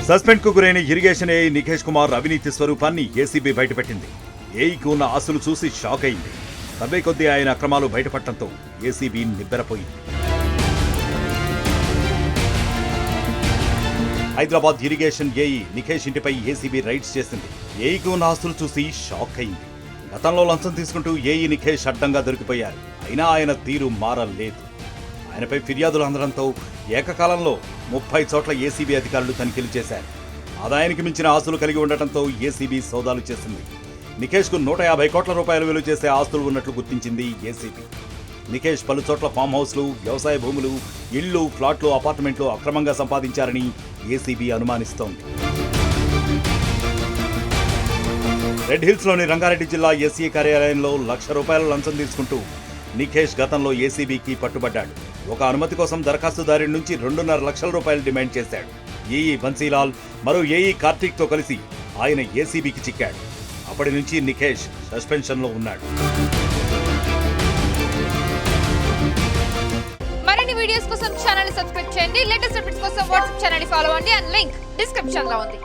Suspend కు గురైన irrigation AE Nikhesh Kumar అవినీతి స్వరూపాన్ని ఏసీబీ బయటపెట్టింది. ఏఈకు ఉన్న ఆస్తులు చూసి షాక్ అయింది. తవ్వే కొద్దీ ఆయన అక్రమాలు బయటపడటంతో ఏసీబీ నిబ్బెరపోయింది. హైదరాబాద్ ఇరిగేషన్ ఏఈ నిఖేష్ ఇంటిపై ఏసీబీ రైడ్స్ చేసింది. ఏఈకు ఉన్న ఆస్తులు చూసి షాక్ అయింది. గతంలో లంచం తీసుకుంటూ ఏఈ నిఖేష్ అడ్డంగా దొరికిపోయారు. అయినా ఆయన తీరు మారలేదు. ఆయనపై ఫిర్యాదులు అందడంతో ఏకకాలంలో 30 చోట్ల ఏసీబీ అధికారులు తనిఖీలు చేశారు. ఆదాయానికి మించిన ఆస్తులు కలిగి ఉండటంతో ఏసీబీ సోదాలు చేసింది. నిఖేష్కు 150 కోట్ల రూపాయలు విలువ చేసే ఆస్తులు ఉన్నట్లు గుర్తించింది ఏసీబీ. నిఖేష్ పలు చోట్ల ఫామ్ హౌస్లు, వ్యవసాయ భూములు, ఇళ్లు, ఫ్లాట్లు, అపార్ట్మెంట్లు అక్రమంగా సంపాదించారని ఏసీబీ అనుమానిస్తోంది. రెడ్ హిల్స్లోని రంగారెడ్డి జిల్లా ఎస్సీ కార్యాలయంలో ₹1,00,000 లంచం తీసుకుంటూ నిఖేష్ గతంలో ఏసీబీకి పట్టుబడ్డాడు. ఒక అనుమతి కోసం దరఖాస్తుదారు నుంచి ₹2.5 లక్షల డిమాండ్ చేశాడు. ఏఈ బన్సీలాల్ మరో ఏఈ కార్తీక్తో కలిసి ఆయన ఏసీబీకి చిక్కాడు. అప్పటి నుంచి నిఖేష్ సస్పెన్షన్లో ఉన్నాడు. మరిన్ని వీడియోస్ కోసం ఛానల్ సబ్స్క్రైబ్ చేయండి. లేటెస్ట్ అప్డేట్స్ కోసం వాట్సాప్ ఛానల్ ఫాలో అవ్వండి. అండ్ లింక్ డిస్క్రిప్షన్ లో ఉంది.